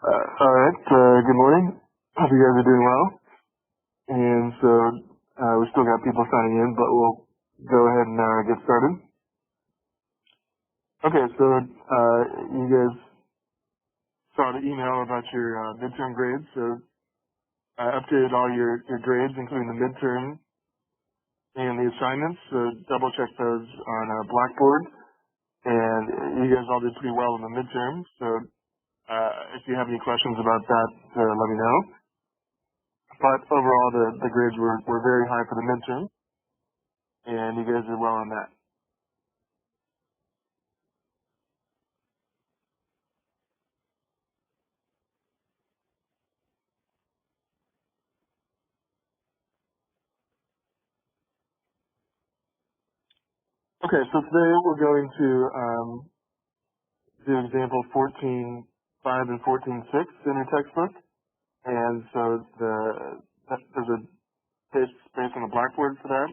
All right. Good morning. Hope you guys are doing well. And so we still got people signing in, but we'll go ahead and get started. Okay. So you guys saw the email about your midterm grades. So I updated all your grades, including the midterm and the assignments. So double check those on Blackboard. And you guys all did pretty well in the midterm. So if you have any questions about that, let me know. But overall, the grades were very high for the midterm, and you guys did well on that. Okay, so today we're going to do example 14.5 and 14.6 in your textbook. And so there's a space on the Blackboard for that.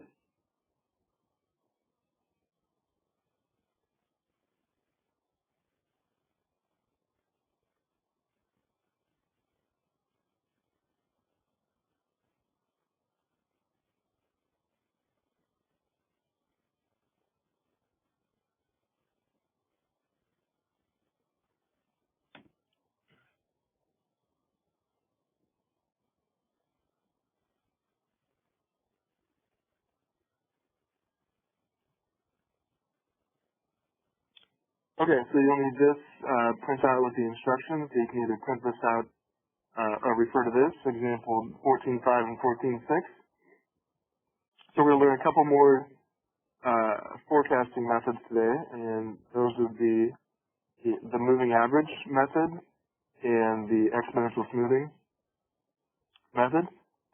Okay, so you'll need this printout with the instructions. So you can either print this out or refer to this, example 14.5 and 14.6. So we're going to learn a couple more forecasting methods today, and those would be the moving average method and the exponential smoothing method.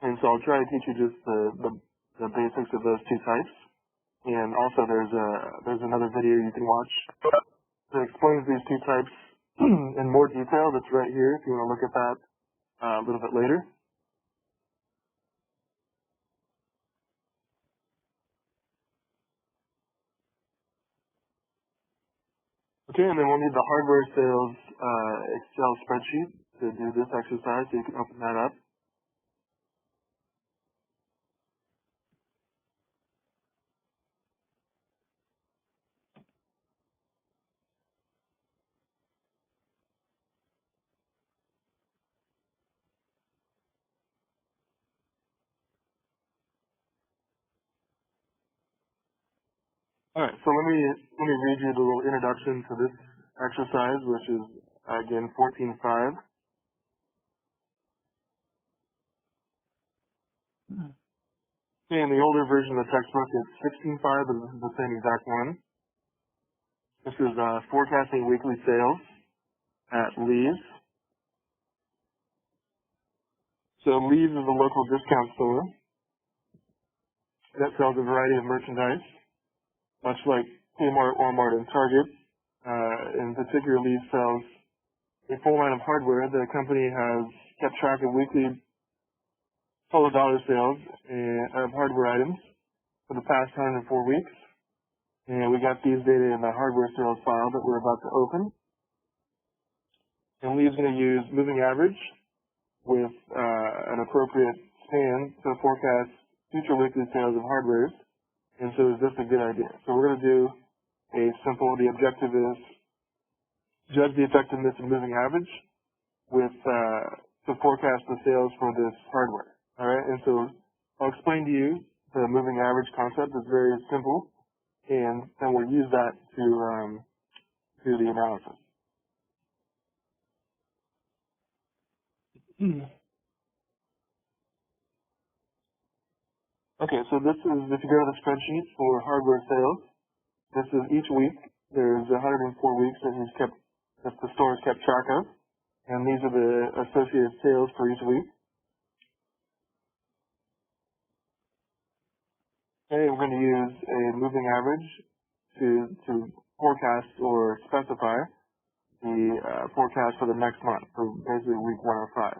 And so I'll try to teach you just the basics of those two types. And also there's another video you can watch that explains these two types in more detail. That's right here if you want to look at that a little bit later. Okay, and then we'll need the hardware sales Excel spreadsheet to do this exercise, so you can open that up. All right, so let me read you the little introduction to this exercise, which is again 14.5. In the older version of the textbook, it's 16.5, but this is the same exact one. This is forecasting weekly sales at Lee's. So Lee's is a local discount store. that sells a variety of merchandise, much like Kmart, Walmart, and Target. In particular, Leaf sells a full line of hardware. The company has kept track of weekly total dollar sales of hardware items for the past 104 weeks. And we got these data in the hardware sales file that we're about to open. And Lee's going to use moving average with an appropriate span to forecast future weekly sales of hardware. And so is this a good idea? So we're going to do the objective is judge the effectiveness of moving average with to forecast the sales for this hardware. All right, and so I'll explain to you the moving average concept. It's very simple, and then we'll use that to do the analysis. Okay, so this is, if you go to the spreadsheet for hardware sales, this is each week. There's 104 weeks that the store has kept track of, and these are the associated sales for each week. Okay, we're going to use a moving average to forecast or specify the forecast for the next month, for basically week 105.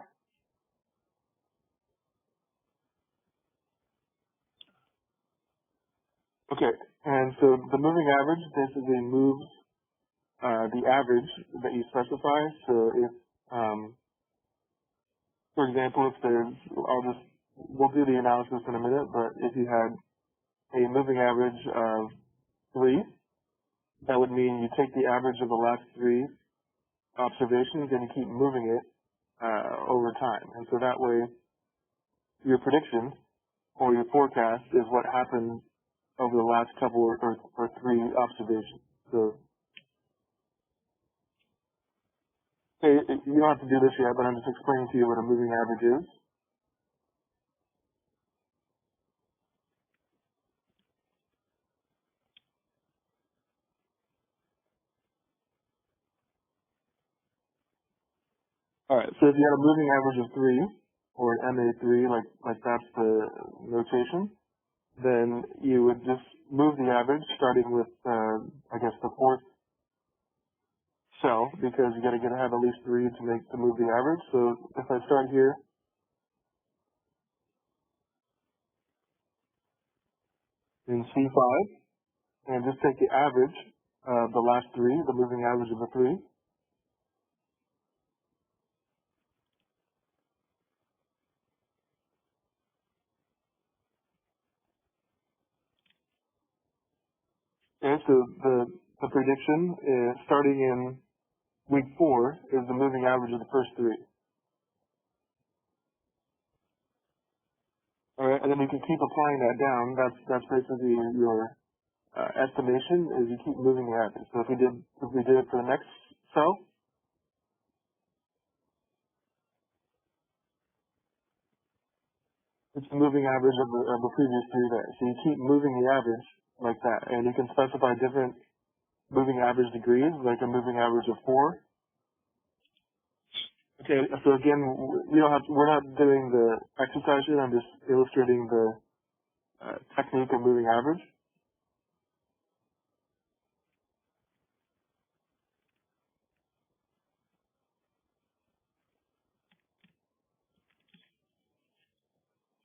Okay, and so the moving average basically moves the average that you specify. So if, for example, if there's, we'll do the analysis in a minute, but if you had a moving average of 3, that would mean you take the average of the last 3 observations and you keep moving it over time. And so that way, your prediction or your forecast is what happened over the last couple or 3 observations. So, okay, you don't have to do this yet, but I'm just explaining to you what a moving average is. All right, so if you had a moving average of 3, or an MA3, like that's the notation, then you would just move the average starting with, I guess, the 4th cell, because you got to have at least 3 to move the average. So if I start here, in C5, and just take the average of the last 3, the moving average of the 3. Okay, so the prediction is starting in week 4 is the moving average of the first 3. All right, and then you can keep applying that down. That's basically your estimation. Is you keep moving the average. So if we did it for the next cell, it's the moving average of the previous 3 there. So you keep moving the average like that, and you can specify different moving average degrees, like a moving average of 4. Okay, so again, we're not doing the exercise yet. I'm just illustrating the technique of moving average.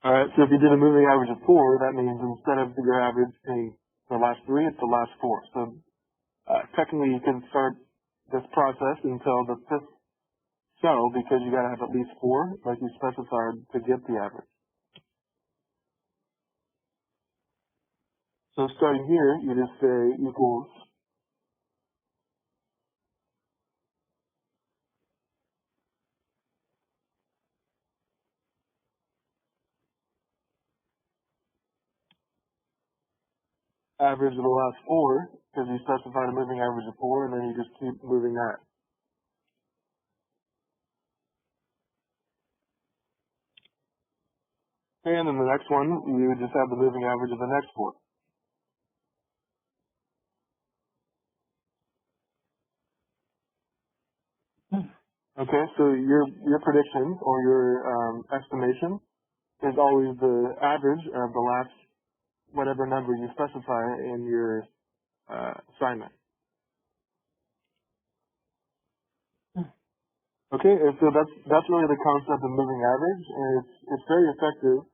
All right, so if you did a moving average of 4, that means instead of your average being the last 3, it's the last 4. So technically, you can start this process until the 5th cell, because you got to have at least 4, like you specified, to get the average. So starting here, you just say equals average of the last 4, because you specified a moving average of 4, and then you just keep moving that. And then the next one, you would just have the moving average of the next 4. Okay, so your prediction or your estimation is always the average of the last whatever number you specify in your assignment. Okay, and so that's really the concept of moving average, and it's very effective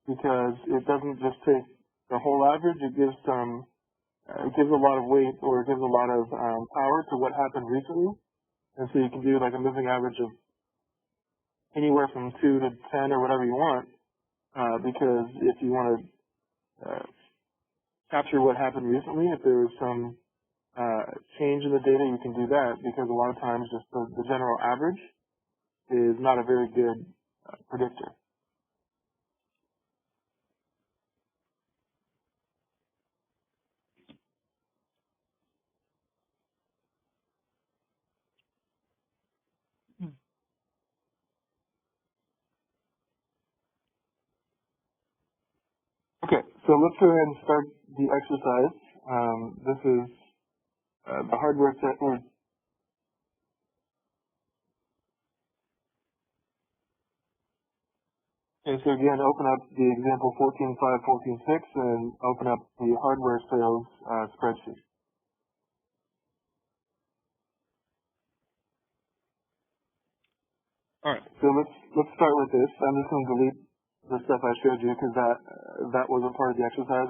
because it doesn't just take the whole average; it gives a lot of weight, or it gives a lot of power to what happened recently, and so you can do like a moving average of anywhere from 2 to 10 or whatever you want, because if you want to capture what happened recently, if there was some change in the data, you can do that, because a lot of times just the general average is not a very good predictor. Okay, so let's go ahead and start the exercise. This is the hardware set. Okay, so again, open up the example 14.5, 14.6, and open up the hardware sales spreadsheet. All right, so let's start with this. I'm just going to delete the stuff I showed you because that wasn't part of the exercise.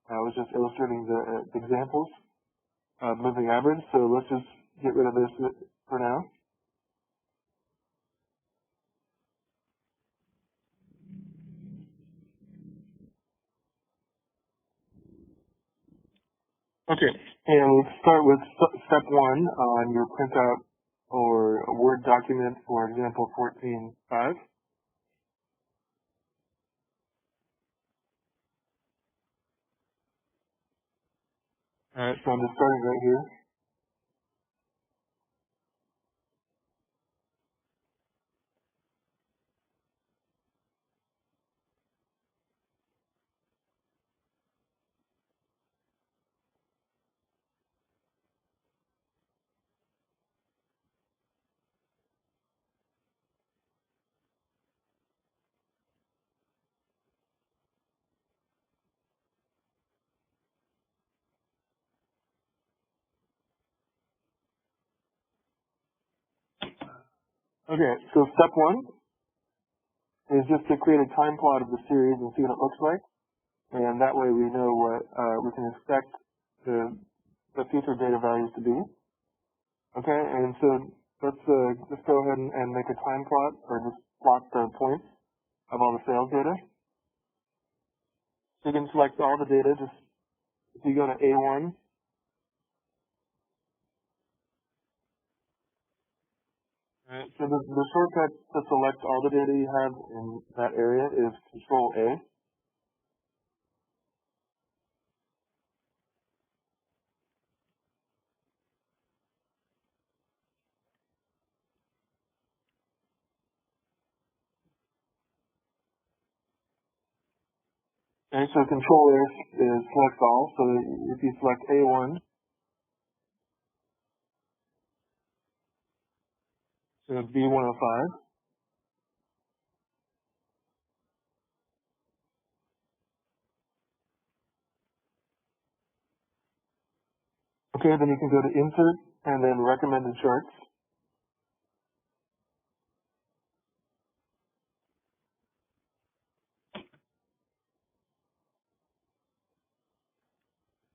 I was just illustrating the examples of moving average. So let's just get rid of this for now. Okay, and let's start with step 1 on your printout or Word document for example 14.5. All right, so I'm just starting right here. Okay, so step 1 is just to create a time plot of the series and see what it looks like. And that way we know what we can expect the future data values to be. Okay, and so let's just go ahead and make a time plot, or just plot the points of all the sales data. So you can select all the data. Just if you go to A1, right, so the shortcut to select all the data you have in that area is Control A. Okay, so Control A is select all. So if you select A1, so B105. Okay, then you can go to Insert and then Recommended Charts.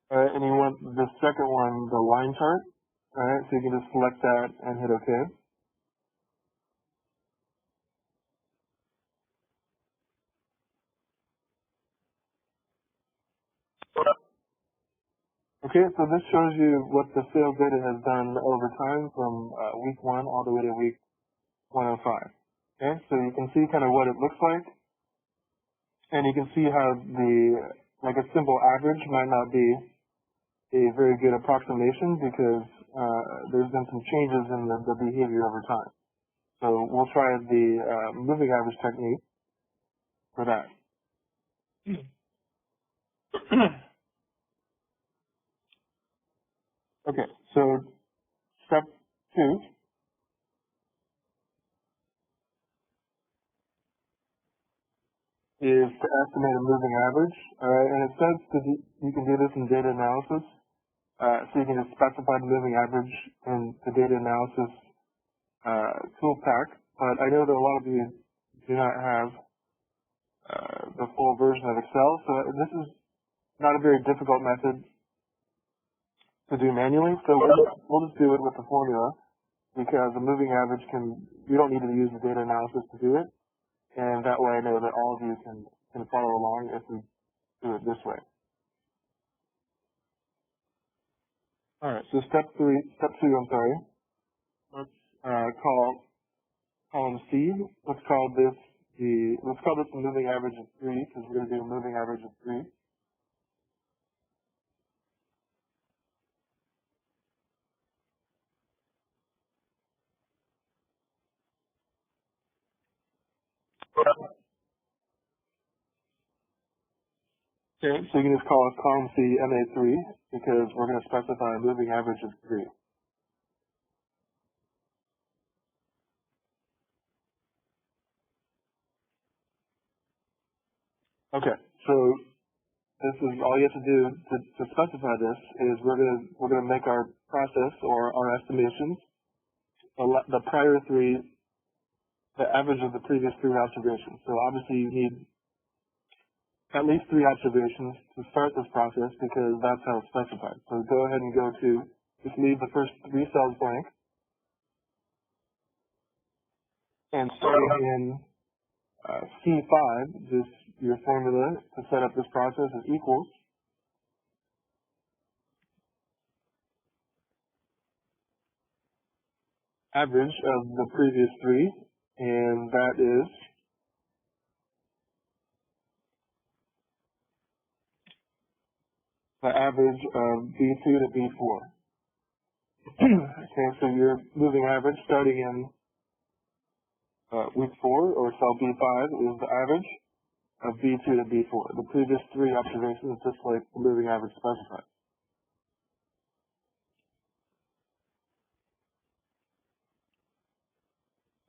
And you want the second one, the line chart. Alright, so you can just select that and hit OK. Okay, so this shows you what the sales data has done over time from week 1 all the way to week 105. Okay, so you can see kind of what it looks like, and you can see how like a simple average might not be a very good approximation because there's been some changes in the behavior over time. So we'll try the moving average technique for that. Okay, so step 2 is to estimate a moving average, and it says that you can do this in data analysis. So you can just specify the moving average in the data analysis tool pack. But I know that a lot of you do not have the full version of Excel, so this is not a very difficult method to do manually. So we'll just do it with the formula, because a moving average you don't need to use the data analysis to do it, and that way I know that all of you can follow along if we do it this way. All right, so step two, let's call column C. Let's call this the moving average of 3, because we're going to do a moving average of 3. Okay, so you can just call it column C MA3, because we're going to specify a moving average of 3. Okay, so this is all you have to do to specify this is we're gonna make our process or our estimations the prior 3, the average of the previous 3 observations. So obviously you need at least 3 observations to start this process, because that's how it's specified. So go ahead and just leave the first 3 cells blank, and starting in C5, your formula to set up this process is equals average of the previous 3, and that is the average of B2 to B4. Okay, so your moving average starting in week 4, or cell B5, is the average of B2 to B4. The previous 3 observations, just like the moving average specified.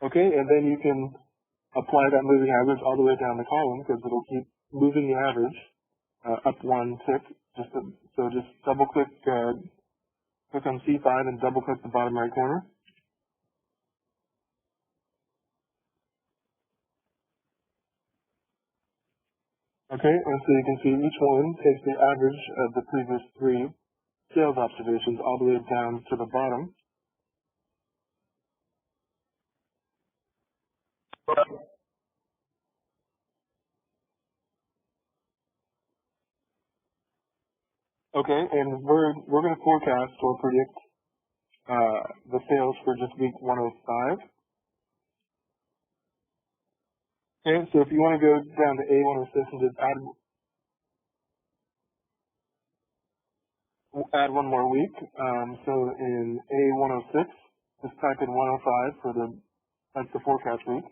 Okay, and then you can apply that moving average all the way down the column, because it'll keep moving the average up 1 tick. So just double click on C5 and double click the bottom right corner. Okay, and so you can see each one takes the average of the previous 3 sales observations all the way down to the bottom. Okay, and we're going to forecast or predict the sales for just week 105. Okay, so if you want to go down to A106 and just add one more week, so in A106, just type in 105 for that's the forecast week.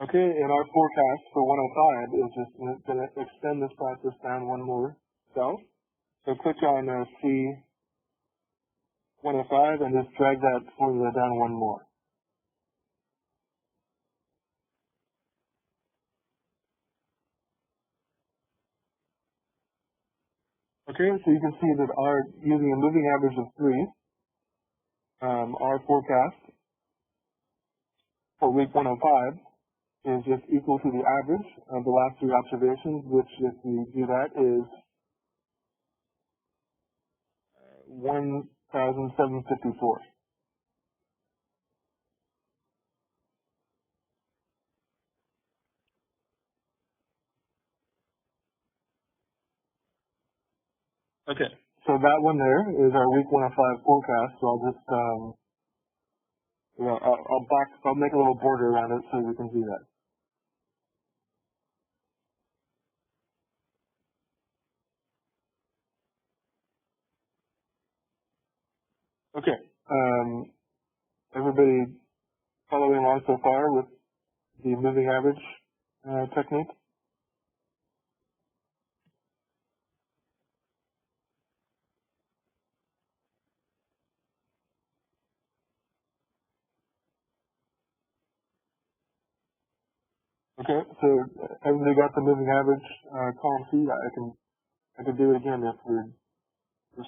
Okay, and our forecast for 105 is just going to extend this process down one more cell. So click on C105 and just drag that formula down one more. Okay, so you can see that using a moving average of 3, our forecast for week 105 is just equal to the average of the last 3 observations, which, if we do that, is 1,754. Okay, so that one there is our week 105 forecast. So I'll just, I'll make a little border around it so we can see that. Okay, everybody following along so far with the moving average technique? Okay, so everybody got the moving average column C. I can do it again if we're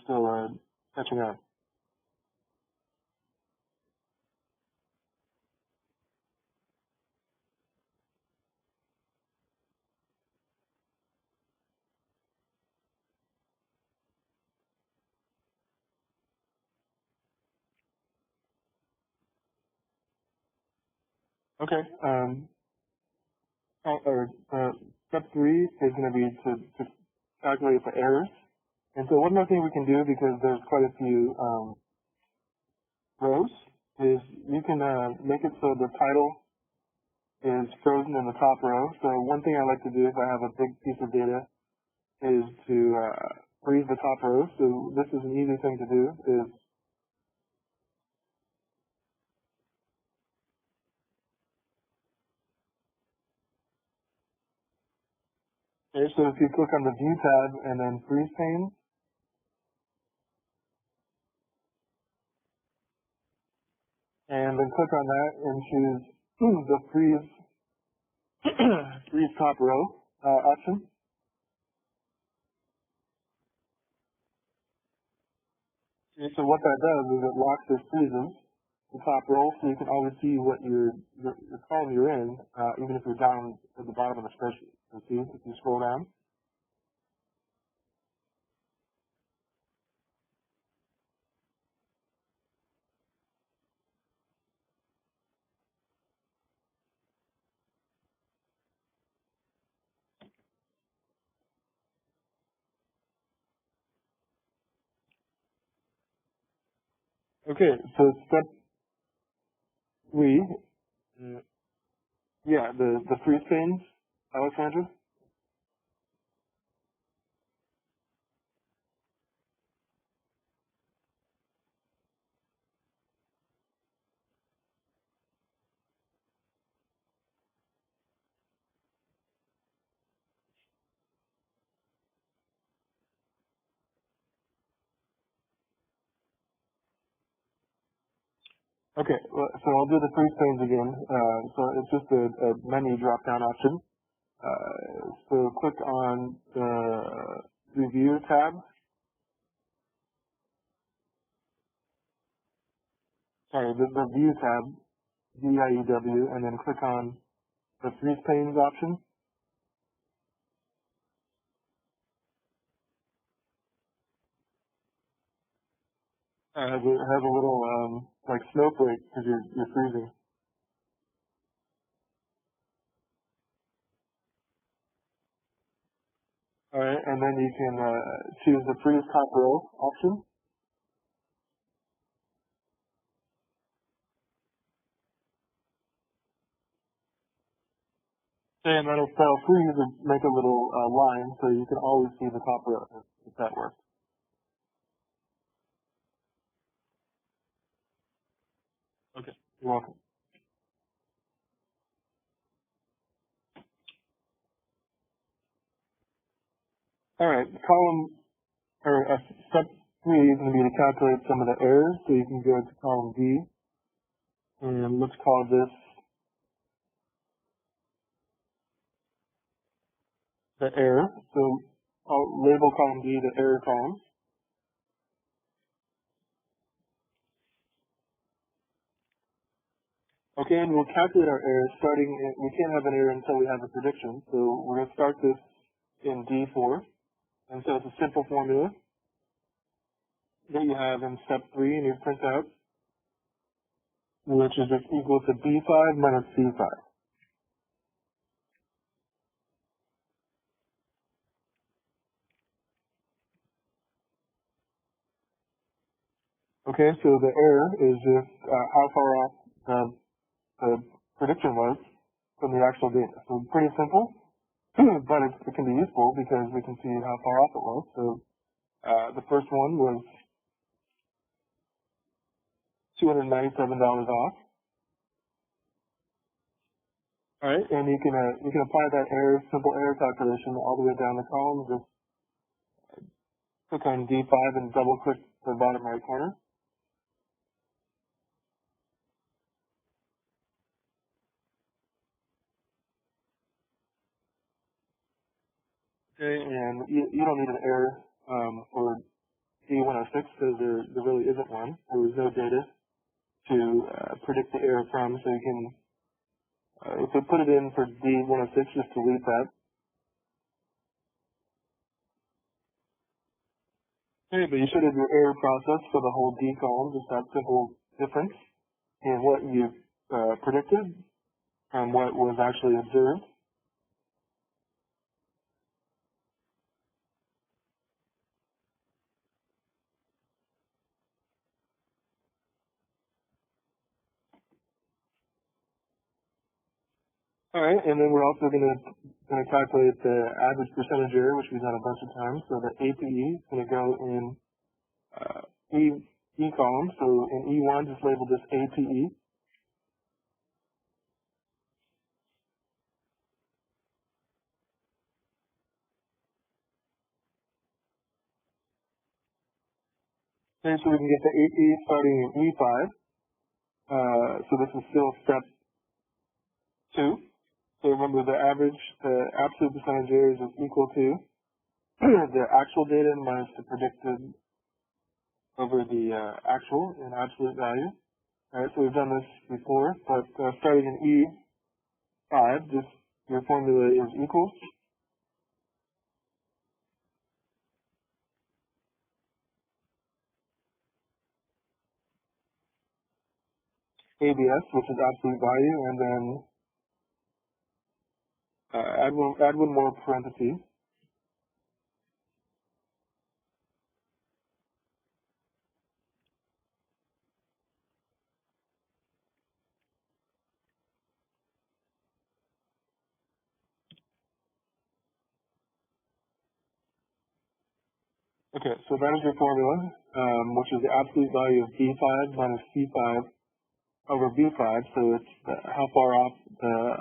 still catching on. Okay, step 3 is going to be to calculate the errors. And so one more thing we can do, because there's quite a few rows, is you can make it so the title is frozen in the top row. So one thing I like to do if I have a big piece of data is to freeze the top row. So this is an easy thing to do. So if you click on the View tab and then Freeze pane, and then click on that and choose the Freeze Freeze Top Row option. And so what that does is it locks or freezes the top row, so you can always see what your column you're in, even if you're down at the bottom of the spreadsheet. So see, if you scroll down. Okay, so step 3, yeah, the freeze panes, Alexandra. Okay, well, so I'll do the freeze panes again. So it's just a menu drop-down option. So click on the Review tab. Sorry, the View tab, VIEW, and then click on the freeze panes option. It has a little like snowflake because you're freezing. All right, and then you can choose the freeze top row option. And that'll freeze and make a little line, so you can always see the top row if that works. Okay, you're welcome. All right, step 3 is going to be to calculate some of the errors. So you can go to column D, and let's call this the error. So I'll label column D the error column. Okay, and we'll calculate our errors we can't have an error until we have a prediction. So we're going to start this in D4. And so it's a simple formula that you have in step 3 in your printout, which is just equal to B5 minus C5. Okay, so the error is just how far off the prediction was from the actual data. So pretty simple, but it can be useful because we can see how far off it was. So the first one was $297 off. All right, and you can apply that simple error calculation all the way down the column. Just click on D5 and double click the bottom right corner. Okay, and you don't need an error for E106 because there really isn't one. There was no data to predict the error from, so you can, if we put it in for D106, just delete that. Okay, but you should have your error process for the whole D column, just that simple difference in what you predicted and what was actually observed. All right, and then we're also going to calculate the average percentage error, which we've done a bunch of times. So the APE is going to go in E column. So in E1, just label this APE. Okay, so we can get the APE starting in E5. So this is still step 2. So remember the average, the absolute percentage errors is equal to the actual data minus the predicted over the actual in absolute value. All right, so we've done this before, but starting in E5, just your formula is equals ABS, which is absolute value, and then add one more parenthesis. Okay, so that is your formula, which is the absolute value of B5 minus C5 over B5. So it's how far off the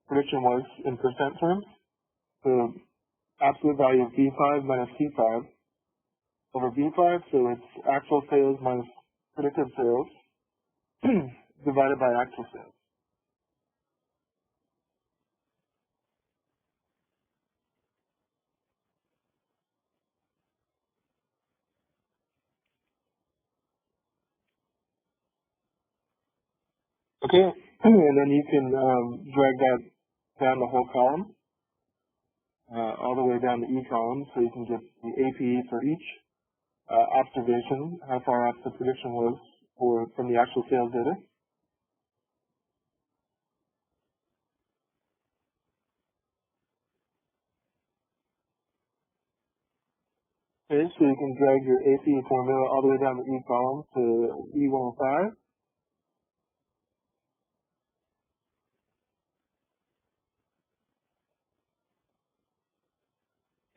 prediction was in percent terms. So absolute value of B5 minus C5 over B5. So it's actual sales minus predicted sales divided by actual sales. Okay, and then you can drag that down the whole column, all the way down the E column, so you can get the APE for each observation, how far off the prediction was from the actual sales data. Okay, so you can drag your APE formula all the way down the E column to E105.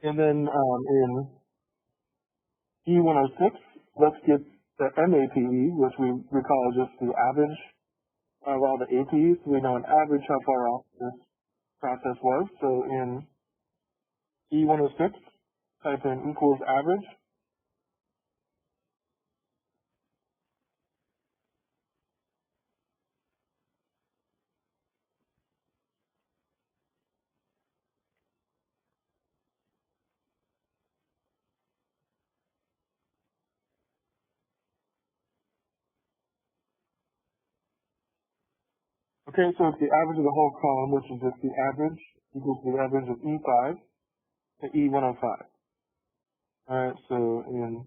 And then in E106, let's get the MAPE, which we recall just the average of all the APEs. We know an average how far off this process was. So in E106, type in equals average. Okay, so it's the average of the whole column, which is just the average equals the average of E5 to E105. All right, so in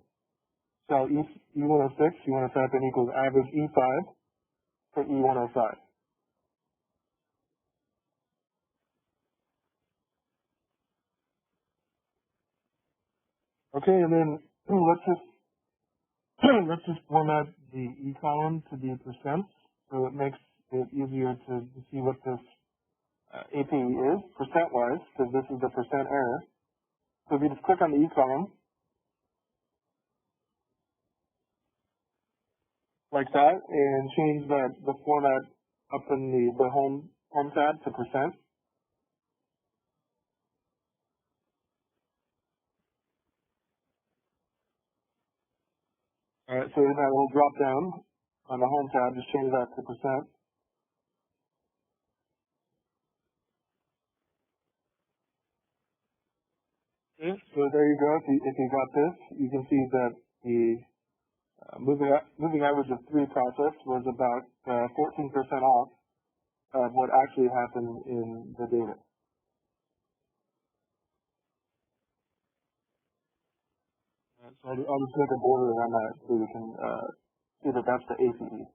cell E106, you want to type in equals average E5 to E105. Okay, and then let's just let's just format the E column to be percent, so it makes it easier to see what this APE is percent-wise, because this is the percent error. So if you just click on the E column like that and change the format up in the home tab to percent. All right, so in that little drop down on the home tab, just change that to percent. Okay, so there you go. If you got this, you can see that the moving average of 3 process was about 14% off of what actually happened in the data. So I'll just make a border around that so we can see that that's the ACE.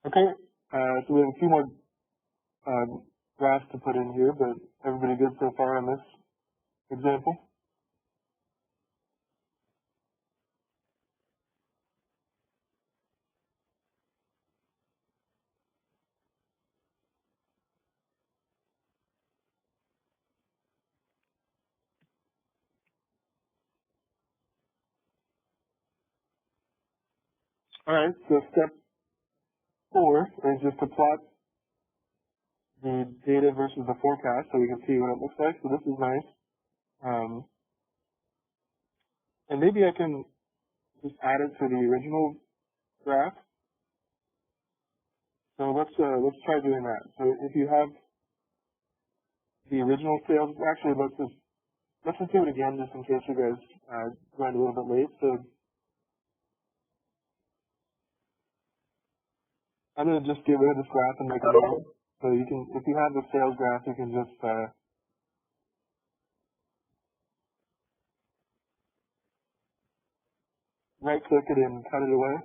Okay, so we have a few more graphs to put in here, but everybody good so far on this example? All right, so step 4 is just to plot the data versus the forecast so we can see what it looks like. So this is nice. And maybe I can just add it to the original graph. So let's try doing that. So if you have the original sales, actually let's just do it again just in case you guys joined a little bit late. So I'm gonna just get rid of this graph and make a new one. So you can, if you have the sales graph, you can just right click it and cut it away.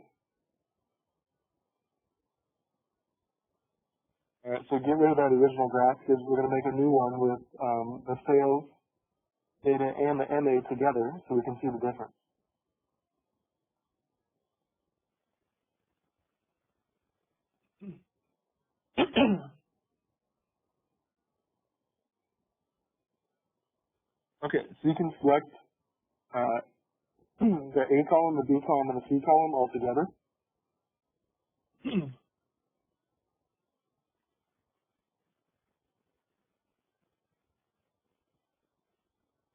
All right, so get rid of that original graph because we're gonna make a new one with the sales data and the MA together so we can see the difference. Okay, so you can select the A column, the B column, and the C column all together.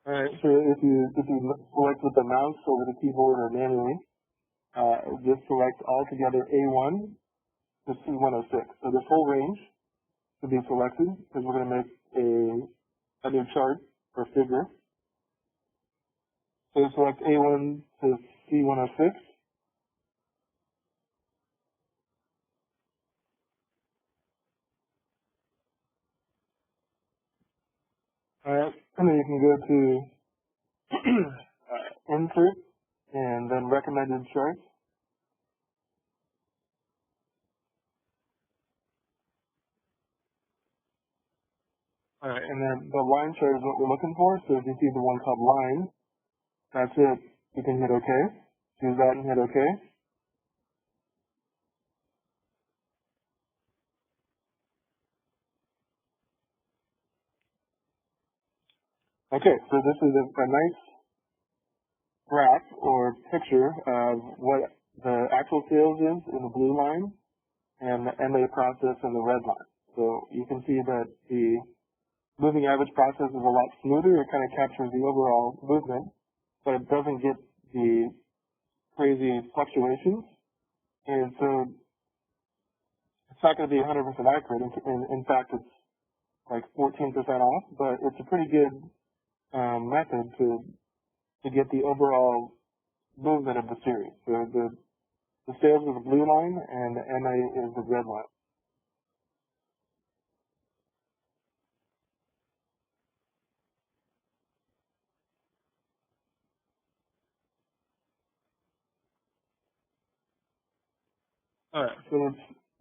All right, so if you select with the mouse over the keyboard or manually, just select all together A1 to C106. So this whole range should be selected because we're going to make a new chart or figure. So select A1 to C106. All right, and then you can go to Insert and then Recommended Charts. All right, and then the line chart is what we're looking for. So if you see the one called Line, that's it. You can hit OK. Choose that and hit OK. Okay, so this is a nice graph or picture of what the actual sales is in the blue line and the MA process in the red line. So you can see that the moving average process is a lot smoother. It kind of captures the overall movement, but it doesn't get the crazy fluctuations. And so it's not going to be 100% accurate. In fact, it's like 14% off, but it's a pretty good method to get the overall movement of the series. So the sales is the blue line and the MA is the red line. All right, so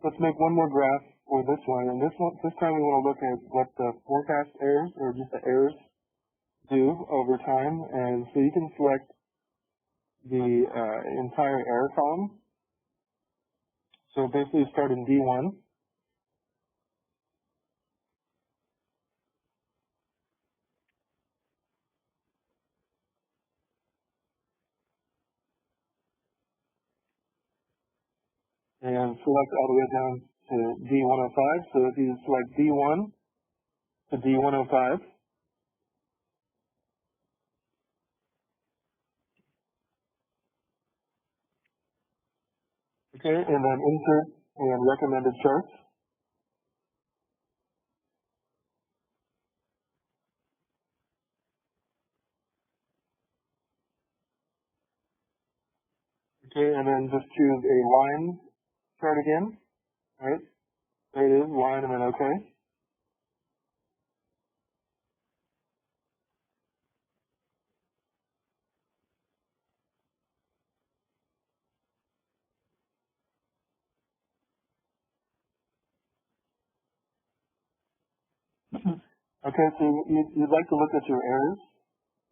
let's make one more graph for this one, and this time we want to look at what the forecast errors or just the errors do over time, and so you can select the entire error column. So basically start in D1. and select all the way down to D105. So if you select D1 to D105, okay, and then insert and recommended charts. Okay, and then just choose a line chart again, right? There it is, line, and then okay. Okay, so you'd like to look at your errors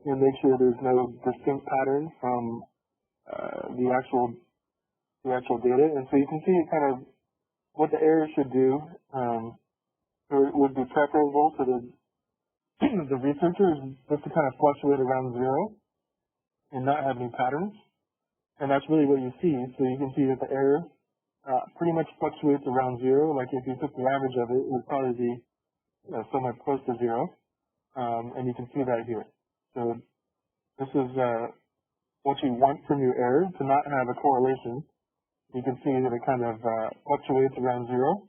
and make sure there's no distinct pattern from the actual data. And so you can see kind of what the error should do, or it would be preferable for the the researcher is just to kind of fluctuate around zero and not have any patterns. And that's really what you see. So you can see that the error pretty much fluctuates around zero. Like if you took the average of it, it would probably be somewhere close to zero. And you can see that here. So this is what you want from your error, to not have a correlation. You can see that it kind of fluctuates around zero,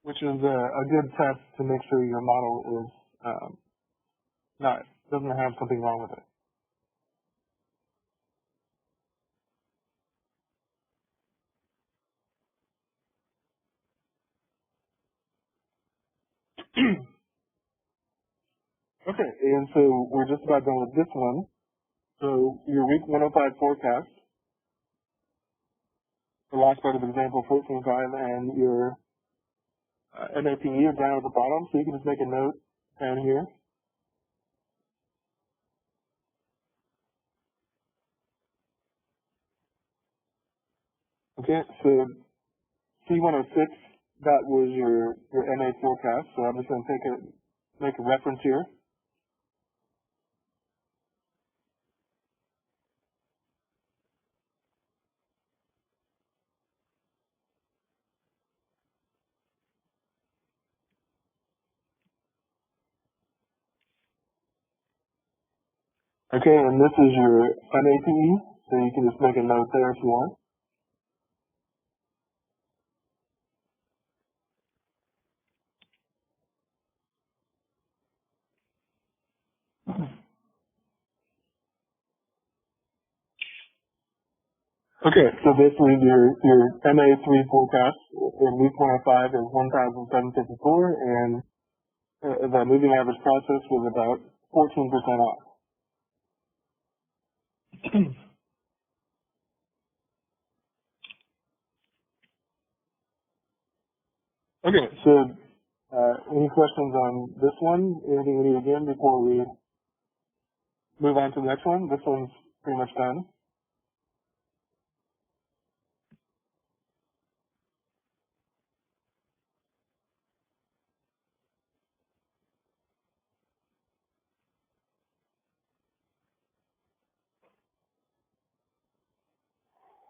which is a good test to make sure your model is doesn't have something wrong with it. Okay, and so we're just about done with this one. So your week 105 forecast, the last part of example 14.5, and your MAPE are down at the bottom, so you can just make a note down here. Okay, so C106, that was your MA forecast, so I'm just going to make a reference here. Okay, and this is your MAPE, so you can just make a note there if you want. Okay, so basically your MA3 forecast in week 105 is 1,754, and the moving average process was about 14% off. Okay, so any questions on this one? Anything we need again before we move on to the next one? This one's pretty much done.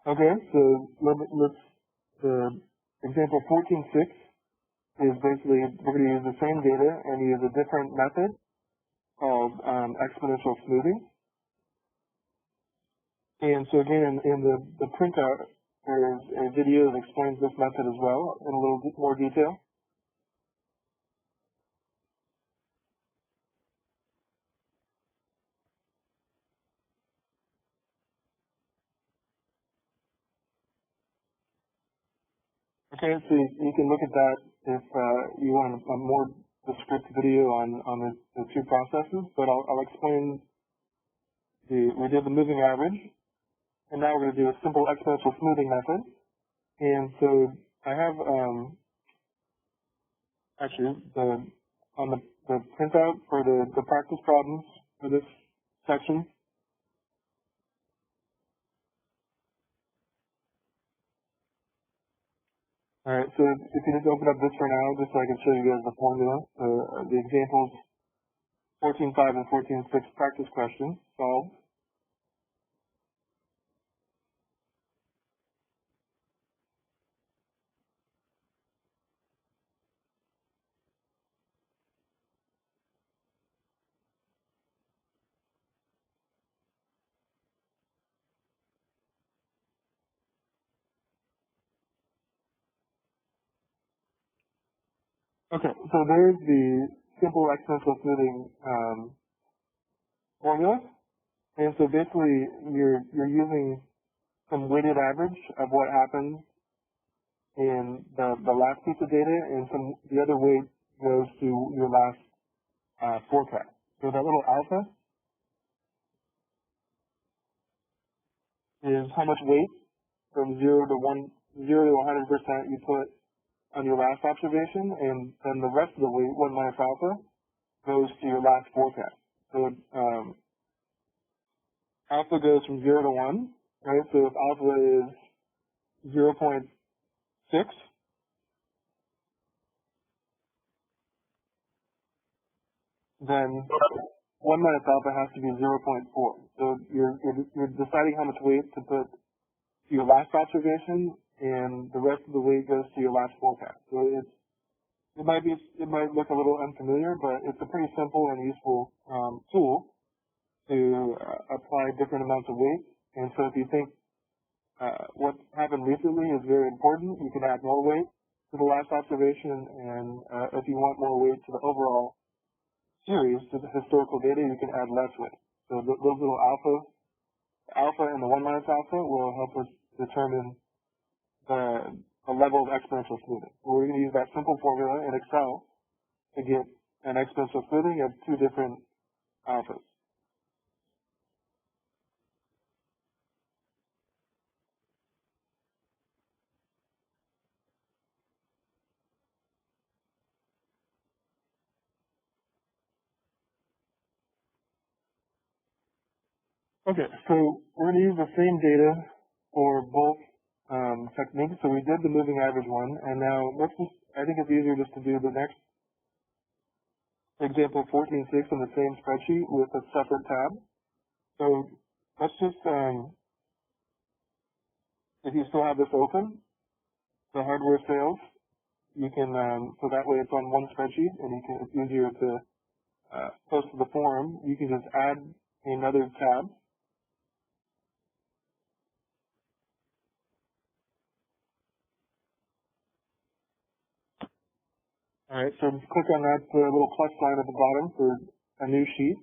Okay, so let's example 14.6 is basically we're going to use the same data and use a different method called exponential smoothing. And so again, in the printout, there's a video that explains this method as well in a little bit more detail. Okay, so you can look at that if you want a more descriptive video on the two processes, but I'll explain we did the moving average, and now we're going to do a simple exponential smoothing method. And so I have, actually, on the printout for the practice problems for this section. Alright, so if you just open up this for now, just so I can show you guys the formula, the examples 14.5 and 14.6 practice questions solved. Okay, so there's the simple exponential smoothing formula. And so basically you're using some weighted average of what happens in the last piece of data, and the other weight goes to your last forecast. So that little alpha is how much weight from 0 to 100% you put on your last observation, and then the rest of the weight, 1 minus alpha, goes to your last forecast. So alpha goes from 0 to 1, right? So if alpha is 0.6, then 1 minus alpha has to be 0.4. So you're deciding how much weight to put to your last observation, and the rest of the weight goes to your last forecast. So it might look a little unfamiliar, but it's a pretty simple and useful tool to apply different amounts of weight. And so if you think what happened recently is very important, you can add more weight to the last observation, and if you want more weight to the overall series, to the historical data, you can add less weight. So those little alpha and the 1 minus alpha will help us determine the level of exponential smoothing. So we're going to use that simple formula in Excel to get an exponential smoothing of 2 different alphas. Okay, so we're going to use the same data for both techniques. So we did the moving average one, and now I think it's easier just to do the next example 14.6 on the same spreadsheet with a separate tab. So let's just, if you still have this open, the hardware sales, you can, so that way it's on one spreadsheet, and it's easier to post to the forum. You can just add another tab. All right, so click on that little plus sign at the bottom for a new sheet.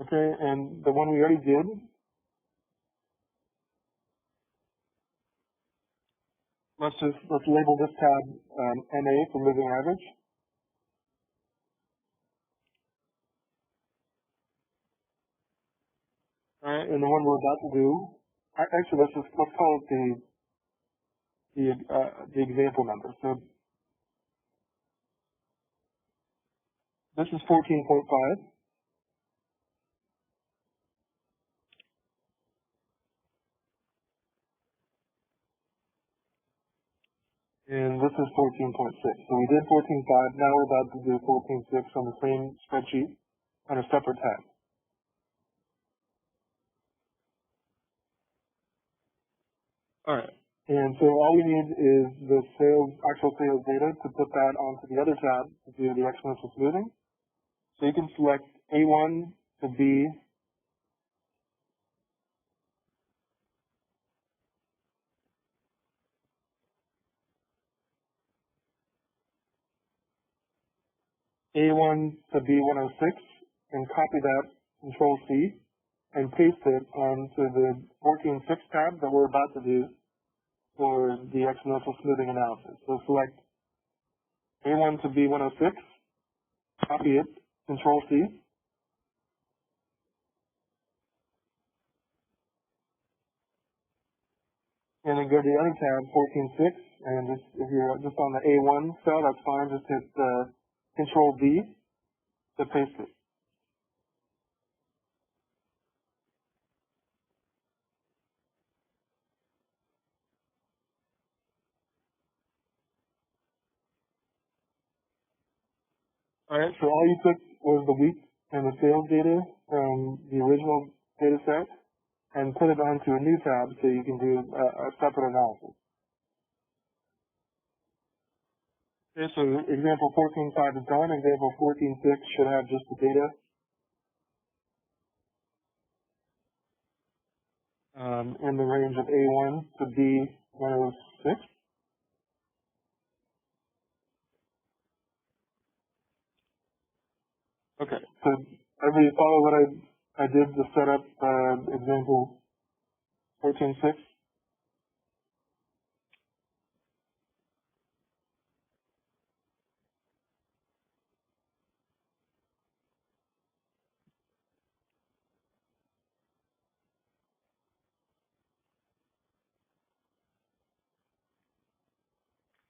Okay, and the one we already did, let's label this tab NA for moving average. All right, and the one we're about to do, actually let's call it the example number. So this is 14.5. And this is 14.6. So we did 14.5. Now we're about to do 14.6 on the same spreadsheet on a separate tab. All right. And so all we need is the actual sales data to put that onto the other tab to do the exponential smoothing. So you can select A1 to B, A1 to B106, and copy that, Control C, and paste it onto the 14.6 tab that we're about to do for the exponential smoothing analysis. So select A1 to B106, copy it, Control C, and then go to the other tab, 14.6, and if you're just on the A1 cell, that's fine. Just hit Control V to paste it. All right, so all you took was the week and the sales data from the original data set and put it onto a new tab so you can do a separate analysis. Okay, so example 14.5 is done. Example 14.6 should have just the data in the range of A1 to B106. Okay, so everybody follow what I did to set up example 14.6?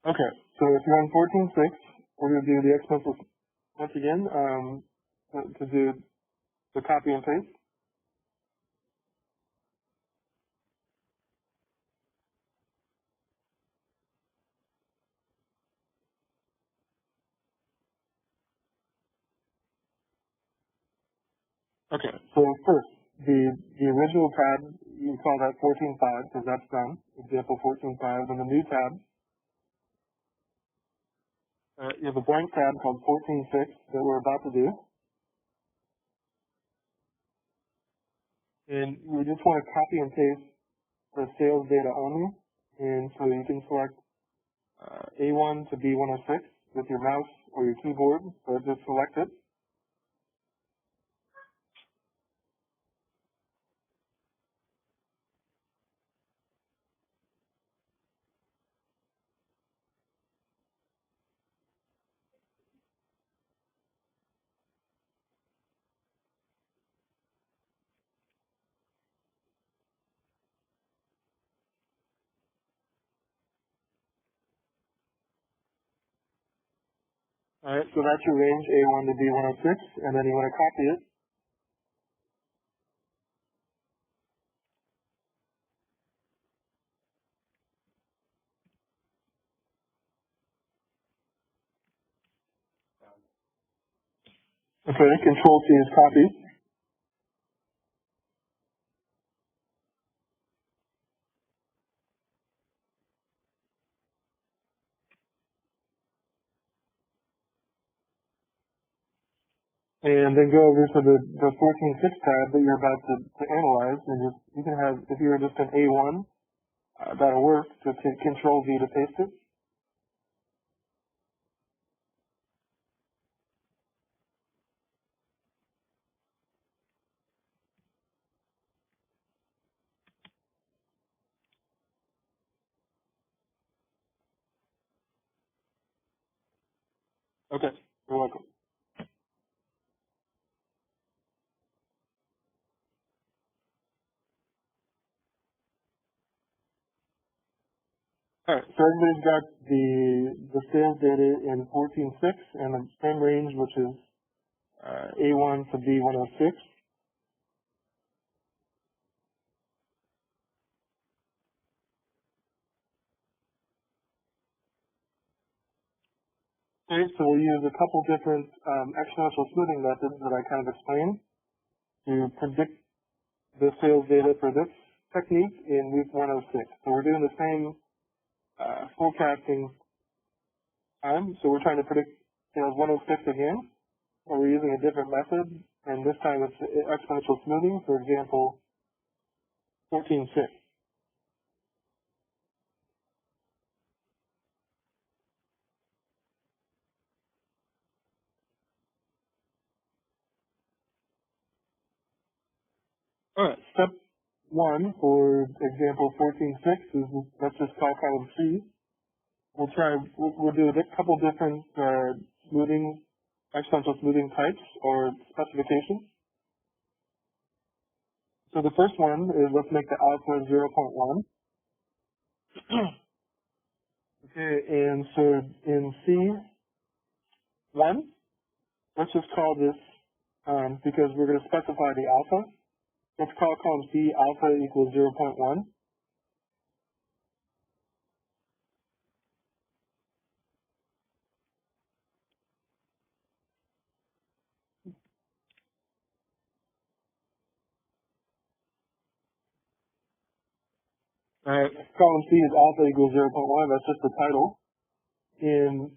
Okay, so if you're on 14.6, we're going to do the exponential once again to do the copy and paste. Okay, so first, the original tab, you call that 14.5 because that's done, example 14.5, and the new tab, you have a blank tab called 14.6 that we're about to do. And we just want to copy and paste the sales data only. And so you can select A1 to B106 with your mouse or your keyboard. So just select it. All right, so that's your range, A1 to B106, and then you want to copy it. Okay, Control C is copy. And then go over to the 14.6 tab that you're about to analyze, and just you can have, if you're just an A1, that'll work. Just hit Control V to paste it. Okay, you're welcome. All right, so everybody's got the sales data in 14.6 and the same range, which is A1 to B106. Okay, so we'll use a couple different exponential smoothing methods that I kind of explained to predict the sales data for this technique in week 106. So we're doing the same forecasting time. So we're trying to predict sales 106 again, but we're using a different method, and this time it's exponential smoothing. For example, 14.6. All right, step one for example 14.6 is let's just call column C. We'll do a couple different smoothing, exponential smoothing types or specifications. So the first one is let's make the alpha 0.1. Okay, and so in C1, let's just call this, because we're going to specify the alpha, let's call column C alpha equals 0.1. Column C is alpha equals 0.1, that's just the title. And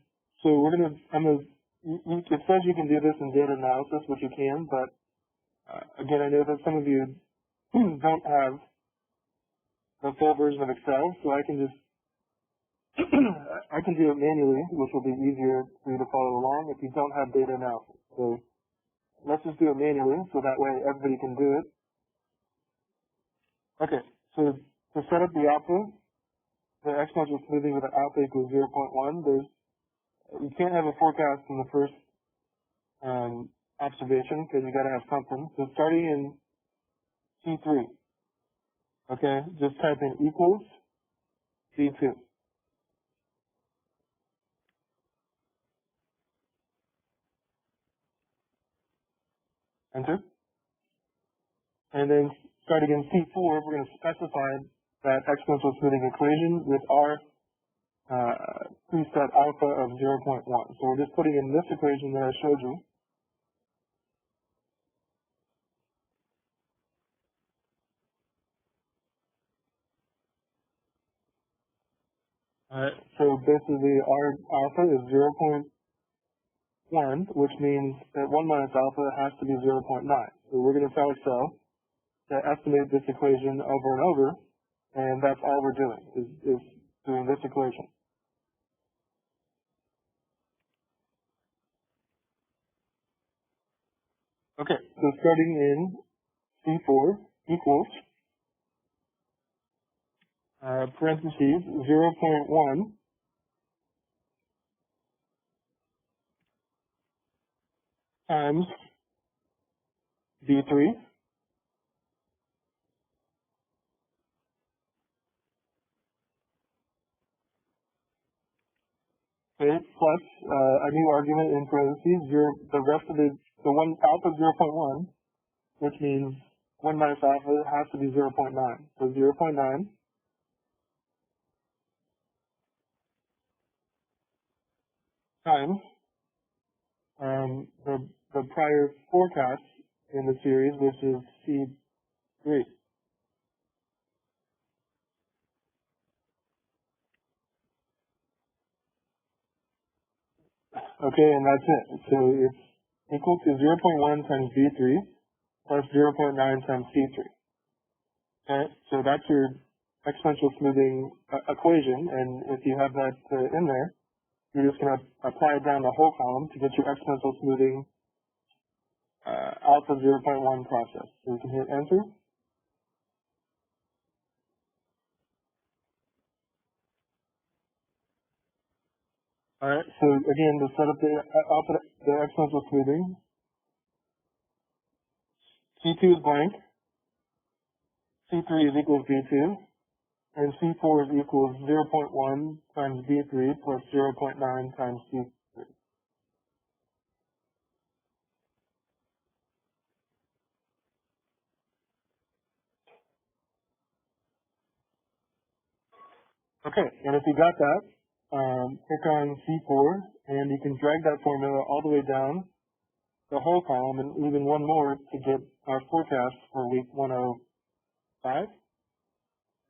so it says you can do this in data analysis, which you can, but again, I know that some of you don't have the full version of Excel, so I can just, I can do it manually, which will be easier for you to follow along if you don't have data analysis. So let's just do it manually, so that way everybody can do it. Okay, so to set up the alpha, the exponential smoothing with an alpha equals 0.1, you can't have a forecast in the first observation because you got to have something. So starting in C3, okay, just type in equals C2. Enter. And then starting in C4, we're going to specify that exponential smoothing equation with our preset alpha of 0.1. So we're just putting in this equation that I showed you. So basically our alpha is 0.1, which means that 1 minus alpha has to be 0.9. So we're going to tell Excel to estimate this equation over and over, and that's all we're doing, is doing this equation. Okay, so starting in C4 equals, parentheses, 0.1 times B3 okay, plus a new argument in parentheses, the rest of the one alpha 0.1, which means 1 minus alpha has to be 0.9. So 0.9 times the prior forecast in the series, which is C3. Okay, and that's it. So it's equal to 0.1 times B3 plus 0.9 times C3. Okay, so that's your exponential smoothing equation, and if you have that in there, you're just going to apply it down the whole column to get your exponential smoothing alpha 0.1 process. So you can hit enter. Alright, so again, to set up the exponential smoothing, C2 is blank, C3 is equals B2, and C4 is equals 0.1 times B3 plus 0.9 times C3. Okay, and if you got that, click on C4, and you can drag that formula all the way down the whole column, and even one more to get our forecast for week 105.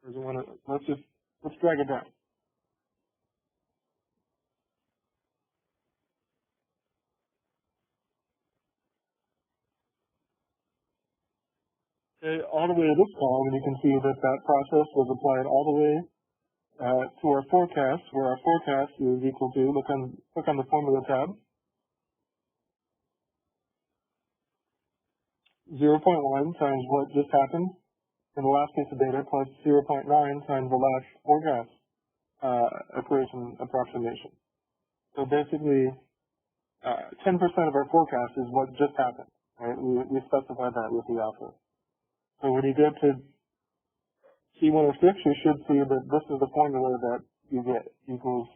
Or is it let's drag it down. Okay, all the way to this column, and you can see that that process was applied all the way to our forecast, where our forecast is equal to, click on the formula tab, 0.1 times what just happened in the last piece of data plus 0.9 times the last forecast equation approximation. So basically, 10% of our forecast is what just happened, right? We specified that with the alpha. So when you get to C106, you should see that this is the formula that you get, equals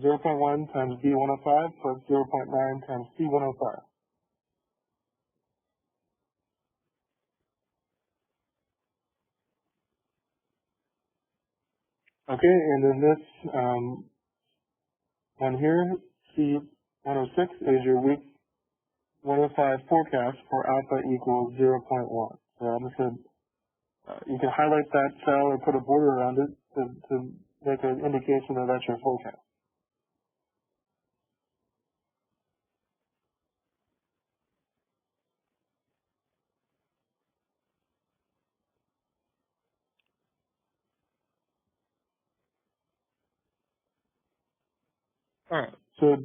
0.1 times B105 plus 0.9 times C105. Okay, and then this one here, C106, is your week 105 forecast for alpha equals 0.1. So I'm just going to, you can highlight that cell or put a border around it to make an indication that that's your forecast. Alright, so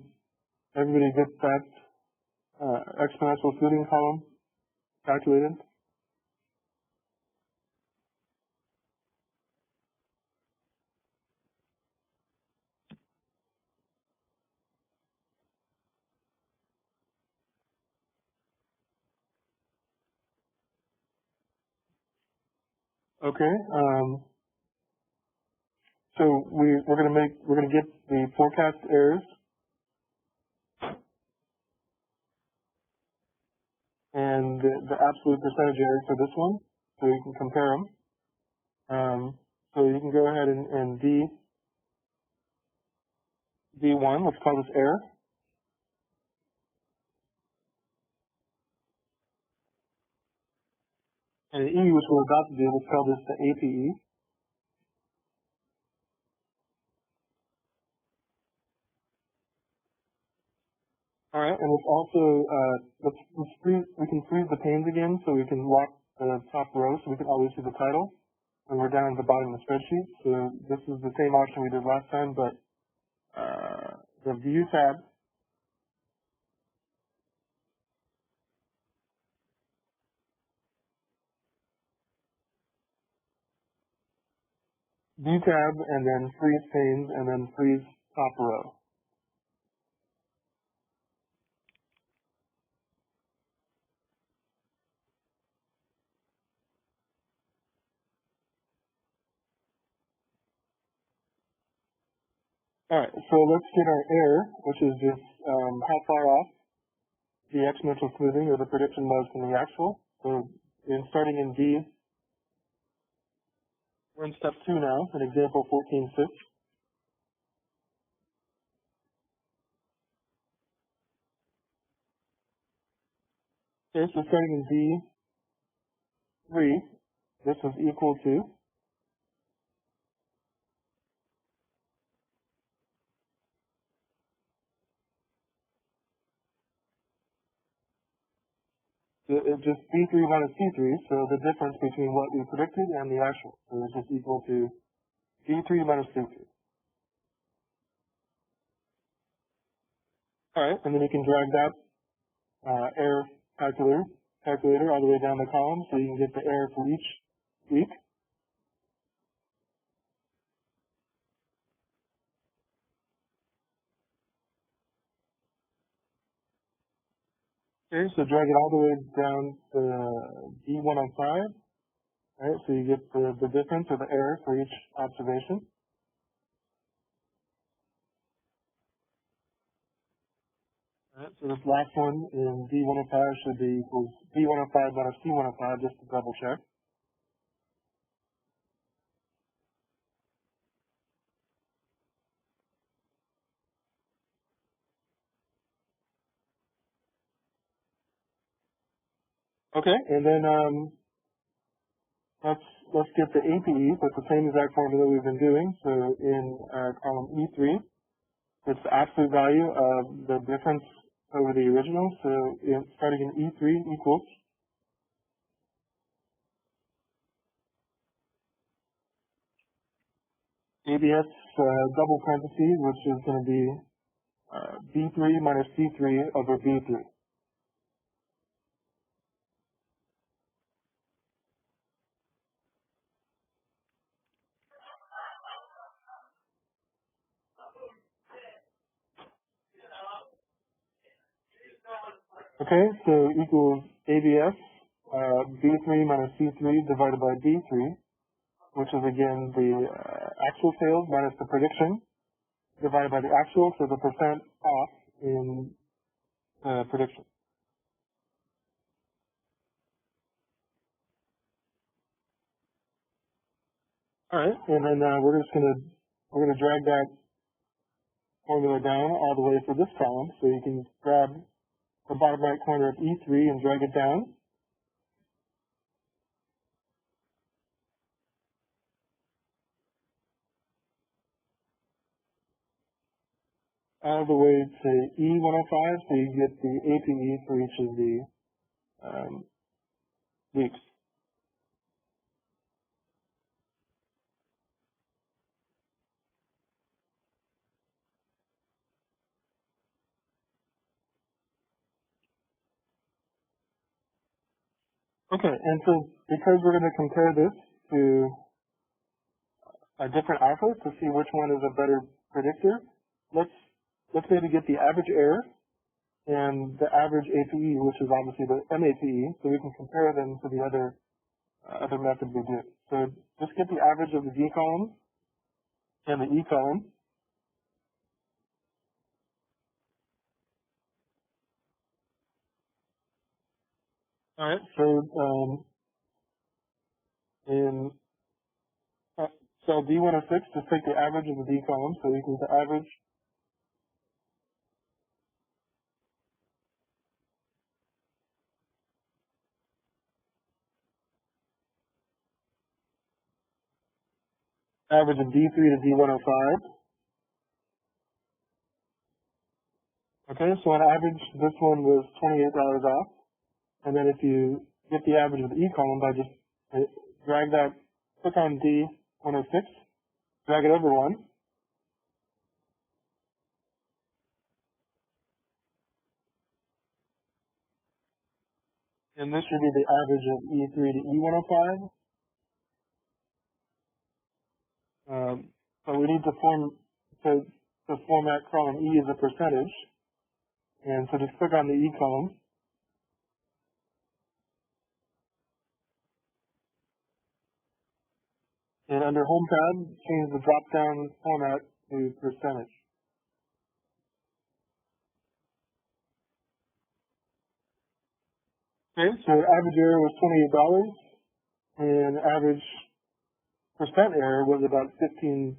everybody gets that exponential smoothing column calculated. Okay. So we're gonna get the forecast errors and the absolute percentage error for this one, so you can compare them. So you can go ahead and D1, let's call this error. And E, which we're about to do, let's call this the APE. All right, and it's also, we can freeze the panes again so we can lock the top row so we can always see the title when we're down at the bottom of the spreadsheet. So this is the same option we did last time, but the View tab, and then freeze panes, and then freeze top row. All right, so let's get our error, which is just how far off the exponential smoothing or the prediction was from the actual. So starting in D, we're in step 2 now, in example 14.6. Okay, so starting in D3, this is equal to, it's just D3 minus C3, so the difference between what we predicted and the actual. So it's just equal to D3 minus C3. All right, and then you can drag that error calculator all the way down the column so you can get the error for each week. Okay, so drag it all the way down to D105. All right, so you get the difference or the error for each observation. All right, so this last one in D105 should be equals D105 minus C105, just to double check. Okay, and then let's get the APE with the same exact formula we've been doing. So in column E3, it's the absolute value of the difference over the original. So starting in E3 equals ABS double parentheses, which is going to be B3 minus C3 over B3. Okay, so equals ABS B3 minus C3 divided by B3, which is again the actual sales minus the prediction divided by the actual, so the percent off in prediction. All right, and then we're gonna drag that formula down all the way for this column. So you can grab the bottom right corner of E3 and drag it down. All the way to E105, so you get the APE for each of the weeks. Okay, and so because we're going to compare this to different alphas to see which one is a better predictor, let's maybe get the average error and the average APE, which is obviously the MAPE, so we can compare them to the other method we did. So just get the average of the D column and the E column. All right, so in cell D106, just take the average of the D column, so equals the average of D3 to D105. Okay, so on average, this one was $28 off. And then if you get the average of the E column by just drag that, click on D106, drag it over one, and this should be the average of E3 to E105. So we need to format column E as a percentage. And so just click on the E column. And under Home tab, change the drop-down format to percentage. Okay, so average error was $28, and average percent error was about 15%.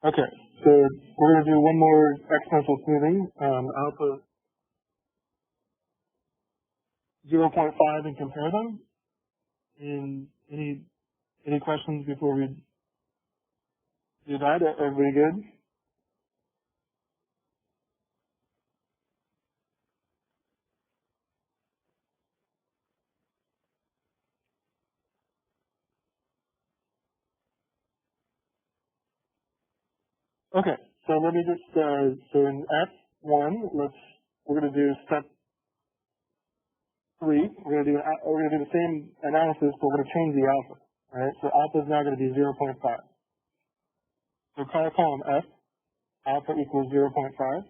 Okay, so we're going to do one more exponential smoothing, alpha 0.5 and compare them. And any questions before we do that? Everybody good? Okay, so let me just, so in F1, we're going to do step 3. We're going to do the same analysis, but we're going to change the alpha. All right, so alpha is now going to be 0.5. So call column F, alpha equals 0.5.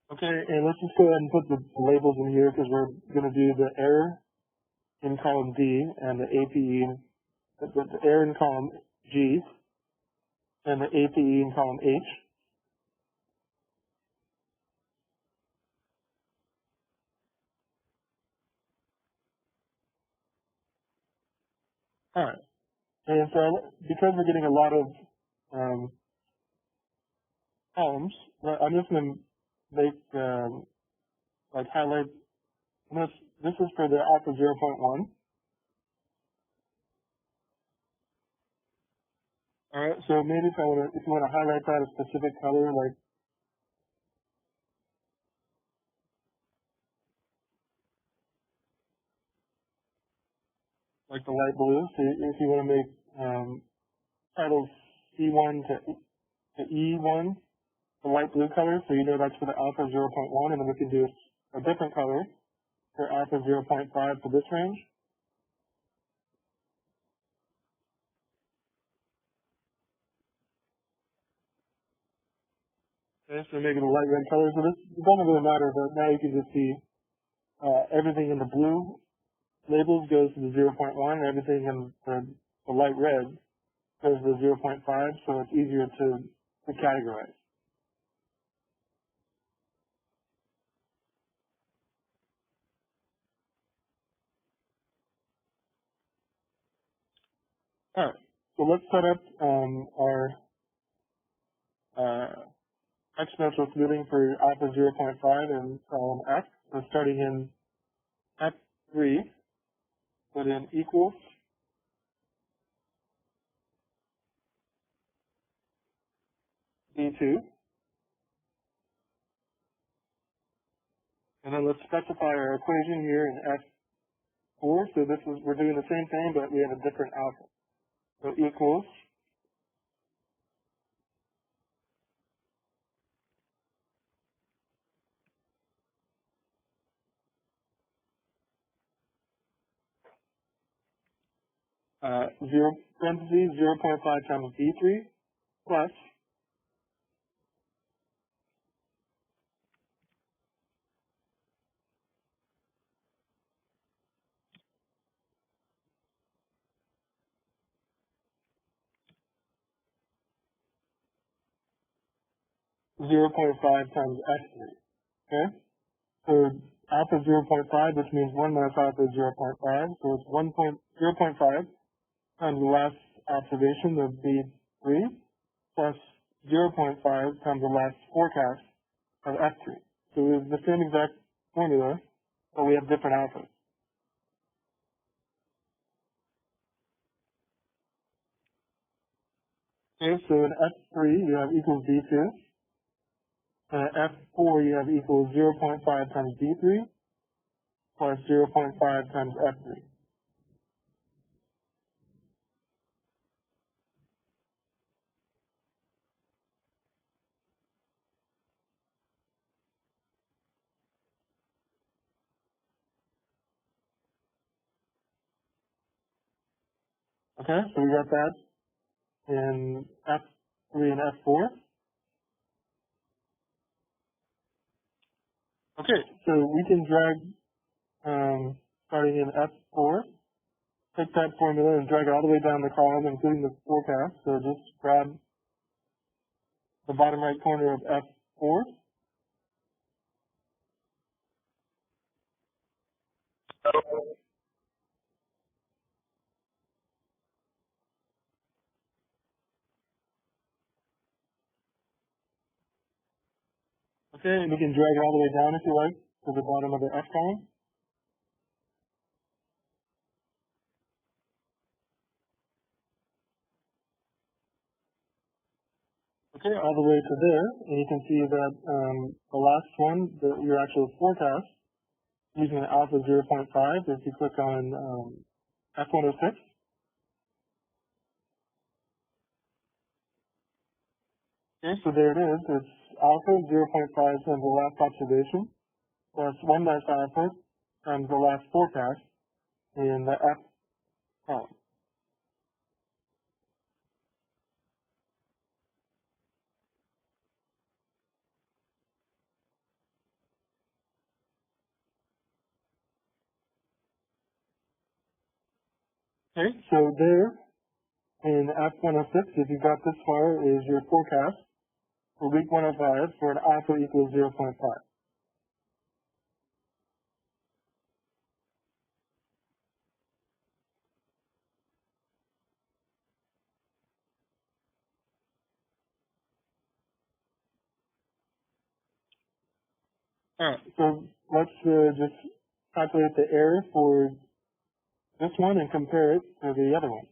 Okay, and let's just go ahead and put the labels in here because we're going to do the error in column D and the APE, the error in column G and the APE in column H. All right, and so because we're getting a lot of columns, I'm just going to make like highlight. This is for the alpha 0.1. All right, so maybe if you want to highlight that a specific color, like the light blue. So if you want to make titles C1 to E1, the light blue color, so you know that's for the alpha 0.1, and then we can do a different color for alpha 0.5 for this range. Okay, so maybe the light red color. So this doesn't really matter, but now you can just see everything in the blue labels goes to the 0.1, everything in the light red goes to the 0.5, so it's easier to categorize. All right, so let's set up our exponential smoothing for alpha 0.5 in column F. So starting in F3, put in equals B2. And then let's specify our equation here in F4. So we're doing the same thing, but we have a different alpha. So equals 0.5 times B3 plus 0.5 times F3. Okay? So alpha is 0.5, which means 1 minus alpha is 0.5. So it's 0.5 times the last observation of B3 plus 0.5 times the last forecast of F3. So we have the same exact formula, but we have different alphas. Okay, so in F3 you have equals B2. F4 you have equals 0.5 times B3 plus 0.5 times F3. Okay, so we got that in F3 and F4. Okay, so we can drag, starting in F4, take that formula and drag it all the way down the column, including the forecast. So just grab the bottom right corner of F4. Okay, and we can drag it all the way down if you like to the bottom of the F column. Okay, all the way to there, and you can see that the last one, your actual forecast, using an alpha 0.5, if you click on F106, okay, so there it is. It's alpha 0.5 times the last observation, plus 1 minus alpha times the last forecast in the F column. Okay, so there in F106, if you got this far, is your forecast for week 105 for an alpha equals 0.5. Alright, so let's just calculate the error for this one and compare it to the other one.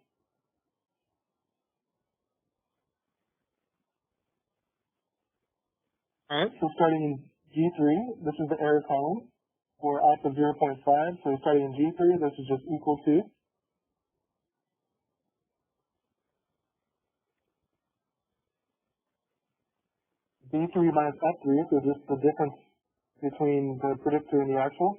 Alright, so starting in G3, this is the error column for alpha 0.5. So starting in G3, this is just equal to B3 minus F3, so just the difference between the predictor and the actual.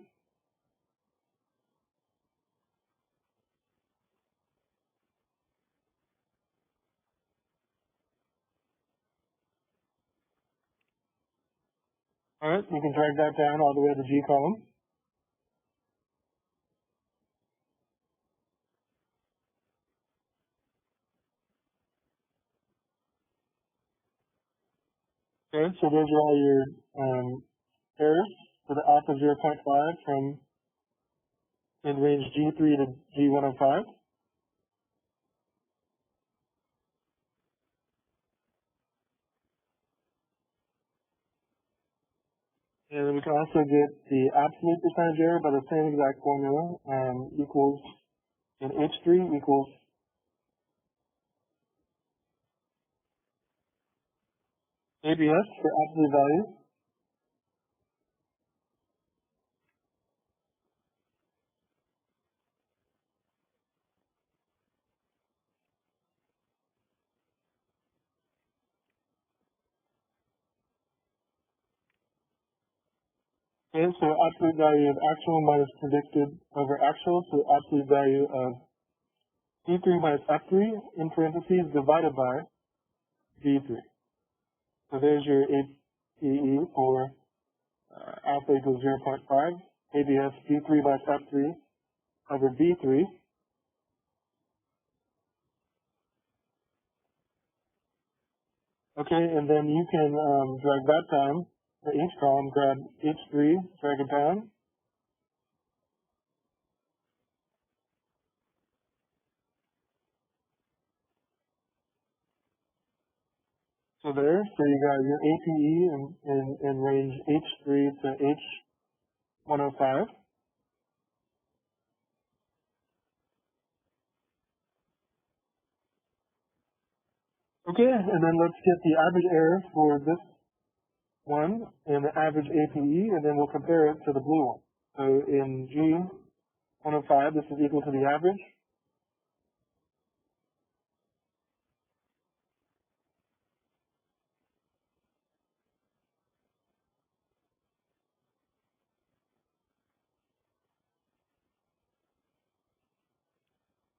Alright, you can drag that down all the way to the G column. Okay, so those are all your errors for the alpha 0.5 from in range G3 to G105. And then we can also get the absolute percentage error by the same exact formula, equals in H3 equals ABS for absolute value. Okay, so absolute value of actual minus predicted over actual, so absolute value of D3 minus F3 in parentheses divided by D3. So there's your APE for alpha equals 0.5, ABS D3 minus F3 over B3. Okay, and then you can drag that down to each column, grab H3, drag it down. So there, so you got your APE in range H3 to H105. Okay, and then let's get the average error for this one and the average APE, and then we'll compare it to the blue one. So in G105, this is equal to the average.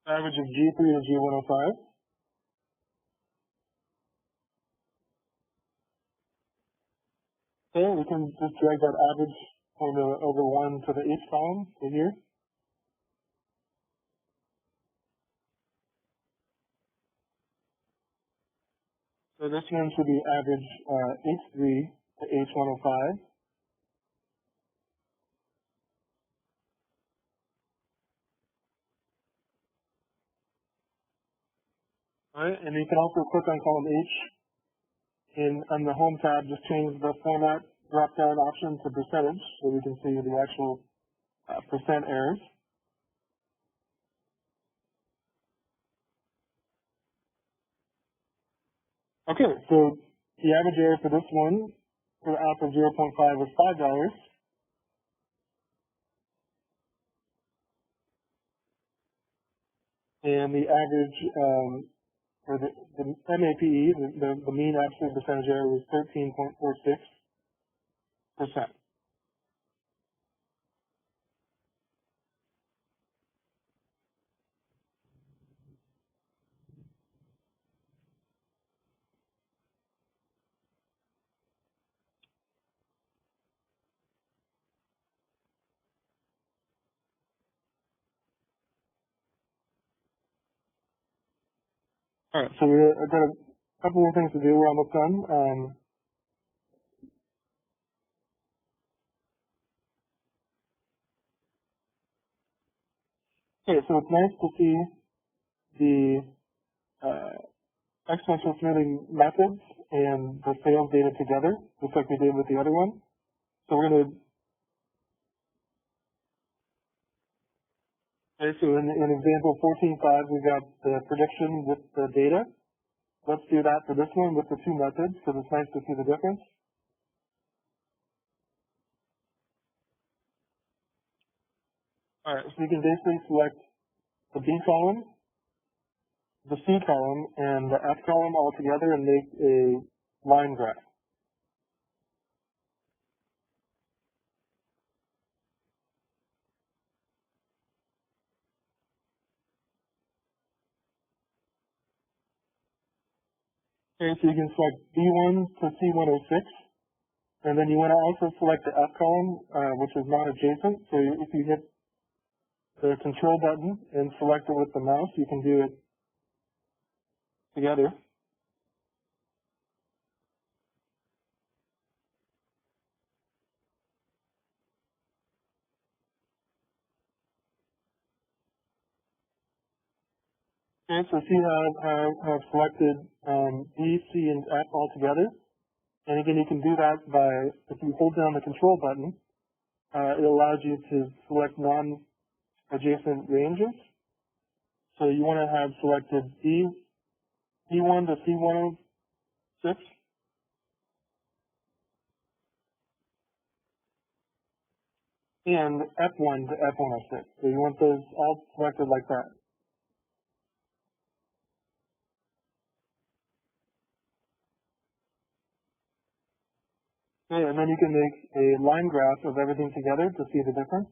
Average of G3 to G105. Okay, we can just drag that average over 1 to the H column, so here. So this one should be average H3 to H105. Alright, and you can also click on column H on the home tab, just change the format drop-down option to percentage so we can see the actual percent errors. Okay, so the average error for this one, for the alpha 0.5 was $5. And the average for the MAPE, the mean absolute percentage error was 13.46%. Alright, so I've got a couple more things to do. We're almost done. Okay, so it's nice to see the exponential smoothing methods and the sales data together, just like we did with the other one. So we're going to, okay, so in example 14.5, we got the prediction with the data. Let's do that for this one with the two methods, because it's nice to see the difference. Alright, so you can basically select the B column, the C column, and the F column all together and make a line graph. Okay, so you can select B1 to C106, and then you want to also select the F column, which is not adjacent. So if you hit the control button and select it with the mouse, you can do it together. Okay, so see how I've selected B, C, and F all together. And again, you can do that by, if you hold down the control button, it allows you to select non-adjacent ranges. So you want to have selected B1 to C106. and F1 to F106. So you want those all selected like that. Okay, and then you can make a line graph of everything together to see the difference.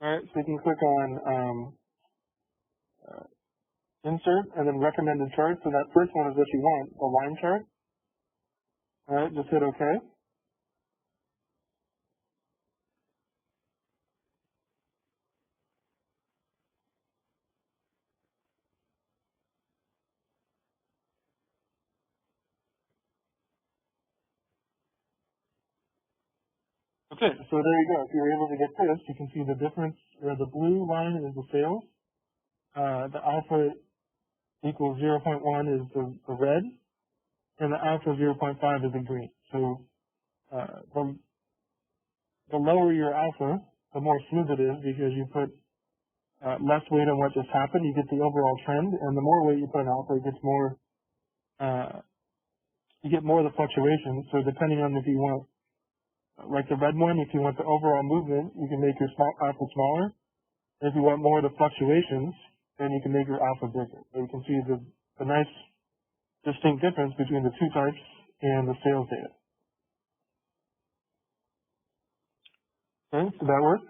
Alright, so you can click on insert and then recommended chart. So that first one is what you want, the line chart. Alright, just hit OK. Okay, so there you go. If you're able to get this, you can see the difference where the blue line is the sales. The alpha equals 0.1 is the red, and the alpha 0.5 is the green. So the lower your alpha, the more smooth it is because you put less weight on what just happened. You get the overall trend, and the more weight you put on alpha, it gets more. You get more of the fluctuations. So depending on if you want, like the red one, if you want the overall movement, you can make your alpha smaller. If you want more of the fluctuations, then you can make your alpha bigger. So you can see the nice distinct difference between the two types and the sales data. Okay, did that work?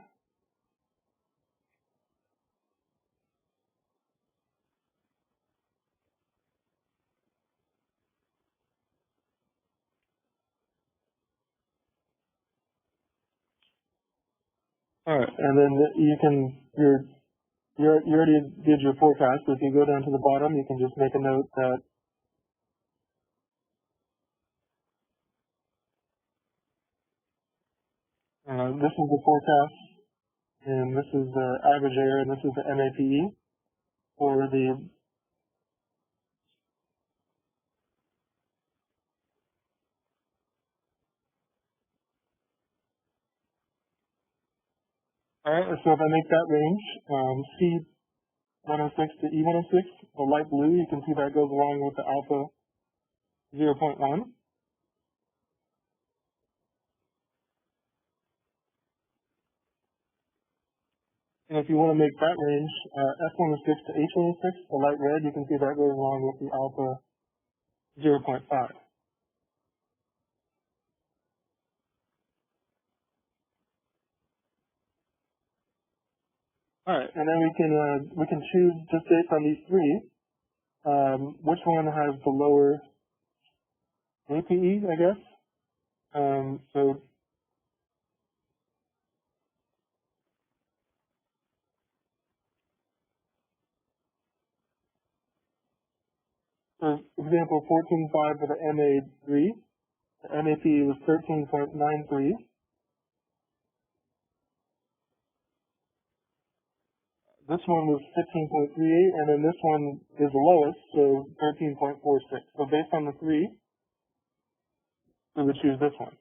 All right, and then you can you already did your forecast. So if you go down to the bottom, you can just make a note that this is the forecast, and this is the average error, and this is the MAPE for the. All right, so if I make that range, C106 to E106, the light blue, you can see that goes along with the alpha 0.1. And if you want to make that range F106 to H106, the light red, you can see that goes along with the alpha 0.5. All right, and then we can choose just based on these three, which one has the lower APE, I guess. So for example, 14.5 for the MA3, the MAPE was 13.93. This one was 15.38, and then this one is the lowest, so 13.46. So based on the three, we would choose this one.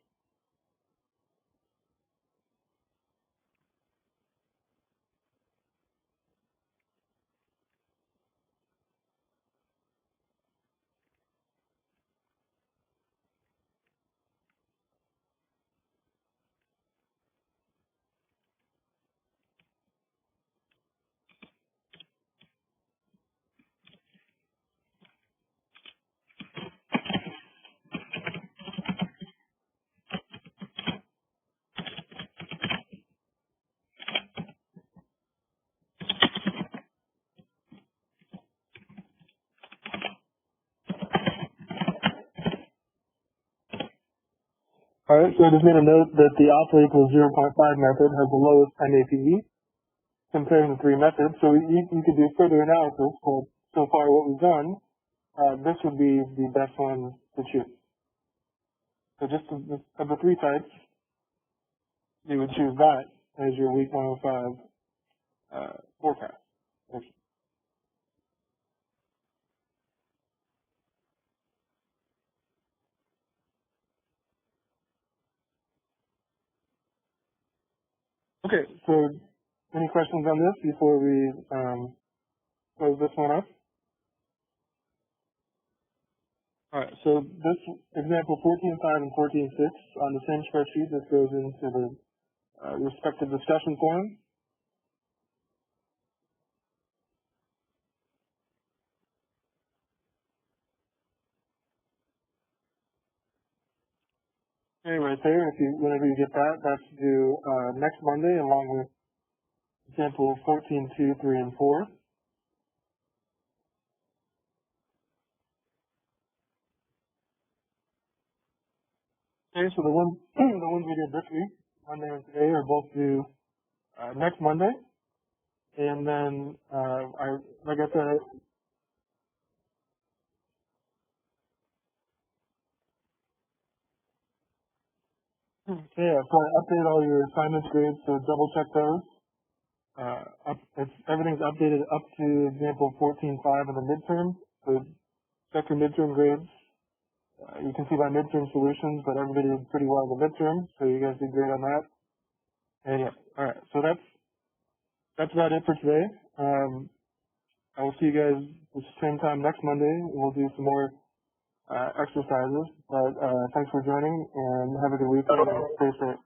All right, so I just made a note that the alpha equals 0.5 method has the lowest MAPE comparing the three methods. So you could do further analysis, but so far what we've done, this would be the best one to choose. So just of the three types, you would choose that as your week 105 forecast. Okay, so any questions on this before we close this one up? Alright, so this example 14.5 and 14.6 on the same spreadsheet, this goes into the respective discussion forum. Okay, right there, whenever you get that, that's due next Monday along with example 14.2, 3, and 4. Okay, so the ones the ones we did this week, Monday and today, are both due next Monday. And then like I said, yeah, so I updated all your assignments grades, so double check those. Everything's updated up to example 14.5 in the midterm. So check your midterm grades. You can see my midterm solutions, but everybody did pretty well in the midterm, so you guys did great on that. And yeah, all right. So that's about it for today. I will see you guys the same time next Monday. We'll do some more exercises. But thanks for joining, and have a good weekend and stay safe.